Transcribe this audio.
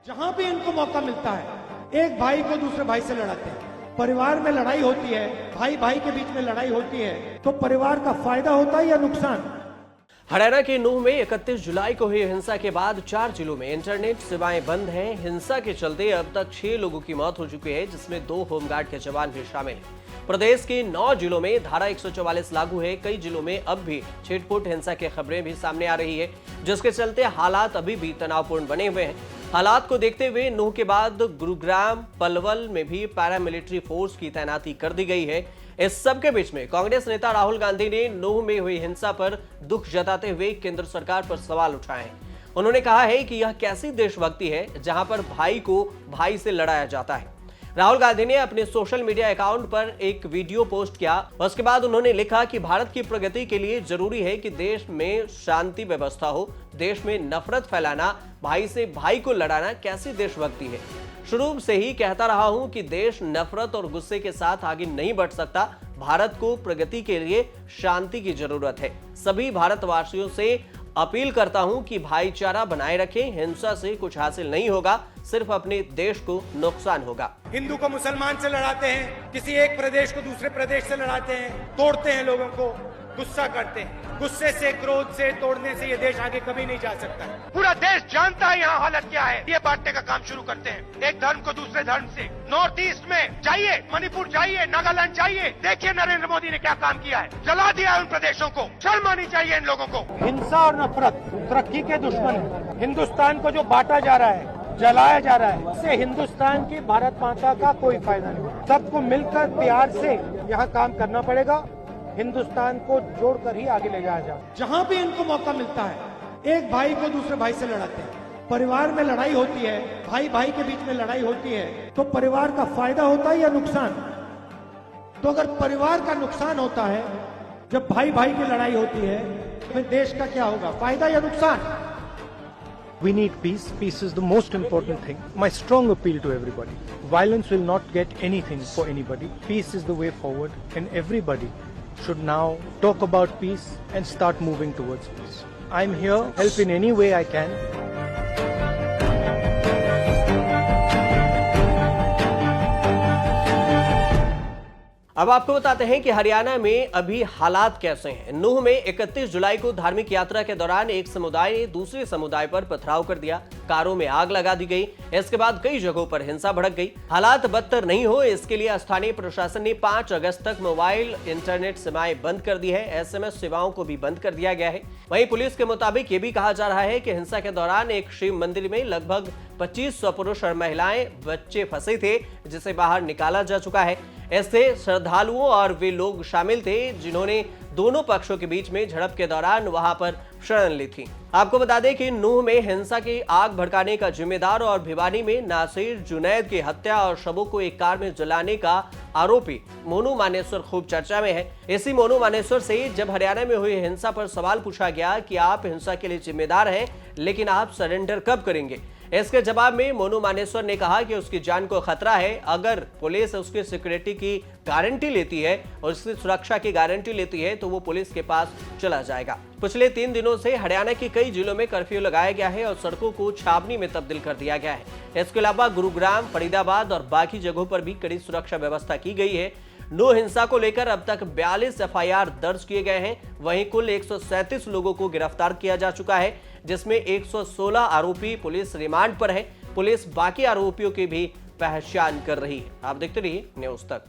जहां भी इनको मौका मिलता है एक भाई को दूसरे भाई से लड़ाते हैं। परिवार में लड़ाई होती है, भाई भाई के बीच में लड़ाई होती है, तो परिवार का फायदा होता है या नुकसान? हरियाणा के नूंह में 31 जुलाई को हुई हिंसा के बाद 4 जिलों में इंटरनेट सेवाएं बंद हैं। हिंसा के चलते अब तक 6 लोगों की मौत हो चुकी है, जिसमें 2 होमगार्ड के जवान भी शामिल हैं। प्रदेश के 9 जिलों में धारा 144 लागू है। कई जिलों में अब भी छिटपुट हिंसा की खबरें भी सामने आ रही है, जिसके चलते हालात अभी भी तनावपूर्ण बने हुए हैं। हालात को देखते हुए नूंह के बाद गुरुग्राम, पलवल में भी पैरामिलिट्री फोर्स की तैनाती कर दी गई है। इस सब के बीच में कांग्रेस नेता राहुल गांधी ने नूंह में हुई हिंसा पर दुख जताते हुए केंद्र सरकार पर सवाल उठाए हैं। उन्होंने कहा है कि यह कैसी देशभक्ति है जहां पर भाई को भाई से लड़ाया जाता है। राहुल गांधी ने अपने सोशल मीडिया अकाउंट पर एक वीडियो पोस्ट किया। उसके बाद उन्होंने लिखा कि भारत की प्रगति के लिए जरूरी है कि देश में शांति व्यवस्था हो। देश में नफरत फैलाना, भाई से भाई को लड़ाना कैसी देशभक्ति है। शुरू से ही कहता रहा हूं कि देश नफरत और गुस्से के साथ आगे नहीं बढ़ सकता। भारत को प्रगति के लिए शांति की जरूरत है। सभी भारतवासियों से अपील करता हूं कि भाईचारा बनाए रखें। हिंसा से कुछ हासिल नहीं होगा, सिर्फ अपने देश को नुकसान होगा। हिंदू को मुसलमान से लड़ाते हैं, किसी एक प्रदेश को दूसरे प्रदेश से लड़ाते हैं, तोड़ते हैं, लोगों को गुस्सा करते हैं। गुस्से से, क्रोध से, तोड़ने से ये देश आगे कभी नहीं जा सकता। पूरा देश जानता है यहाँ हालत क्या है। ये बांटने का काम शुरू करते हैं, एक धर्म को दूसरे धर्म से। नॉर्थ ईस्ट में जाइए, मणिपुर जाइए, नागालैंड जाइए, देखिए नरेंद्र मोदी ने क्या काम किया है। जला दिया है उन प्रदेशों को। शर्म आनी चाहिए इन लोगों को। हिंसा और नफरत तरक्की के दुश्मन है। हिंदुस्तान को जो बांटा जा रहा है, जलाया जा रहा है, इससे हिंदुस्तान की भारत माता का कोई फायदा नहीं। सबको मिलकर प्यार से यहाँ काम करना पड़ेगा। हिंदुस्तान को जोड़कर ही आगे ले जाया जाए। जहां भी इनको मौका मिलता है एक भाई को दूसरे भाई से लड़ाते हैं। परिवार में लड़ाई होती है, भाई भाई के बीच में लड़ाई होती है, तो परिवार का फायदा होता है या नुकसान? तो अगर परिवार का नुकसान होता है, जब भाई भाई की लड़ाई होती है, तो फिर देश का क्या होगा? फायदा या नुकसान? We need peace. Peace is the most important thing. My strong appeal to everybody. Violence will not get anything for anybody. Peace is the way forward, and everybody should now talk about peace and start moving towards peace. I'm here, help in any way I can. अब आपको बताते हैं कि हरियाणा में अभी हालात कैसे हैं। नूंह में 31 जुलाई को धार्मिक यात्रा के दौरान एक समुदाय ने दूसरे समुदाय पर पथराव कर दिया। कारों में आग लगा दी गई। इसके बाद कई जगहों पर हिंसा भड़क गई। हालात बदतर नहीं हो, इसके लिए स्थानीय प्रशासन ने 5 अगस्त तक मोबाइल इंटरनेट सेवाएं बंद कर दी है। SMS सेवाओं को भी बंद कर दिया गया है। वहीं पुलिस के मुताबिक ये भी कहा जा रहा है कि हिंसा के दौरान एक शिव मंदिर में लगभग 2500 पुरुष और महिलाएं, बच्चे फंसे थे, जिसे बाहर निकाला जा चुका है। ऐसे श्रद्धालुओं और वे लोग शामिल थे जिन्होंने दोनों पक्षों के बीच में झड़प के दौरान वहां पर शरण ली थी। आपको बता दें कि नूंह में हिंसा की आग भड़काने का जिम्मेदार और भिवानी में नासिर जुनैद की हत्या और शवों को एक कार में जलाने का आरोपी मोनू मानेश्वर खूब चर्चा में है। इसी मोनू मानेश्वर से जब हरियाणा में हुई हिंसा पर सवाल पूछा गया कि आप हिंसा के लिए जिम्मेदार हैं, लेकिन आप सरेंडर कब करेंगे, इसके जवाब में मोनू मानेश्वर ने कहा कि उसकी जान को खतरा है। अगर पुलिस उसकी सिक्योरिटी की गारंटी लेती है और उसकी सुरक्षा की गारंटी लेती है तो वो पुलिस के पास चला जाएगा। पिछले 3 दिनों से हरियाणा के कई जिलों में कर्फ्यू लगाया गया है और सड़कों को छावनी में तब्दील कर दिया गया है। इसके अलावा गुरुग्राम, फरीदाबाद और बाकी जगहों पर भी कड़ी सुरक्षा व्यवस्था की गई है। नूंह हिंसा को लेकर अब तक 42 FIR दर्ज किए गए हैं। वहीं कुल 137 लोगों को गिरफ्तार किया जा चुका है, जिसमें 116 आरोपी पुलिस रिमांड पर है। पुलिस बाकी आरोपियों की भी पहचान कर रही है। आप देखते रहिए न्यूज़ तक।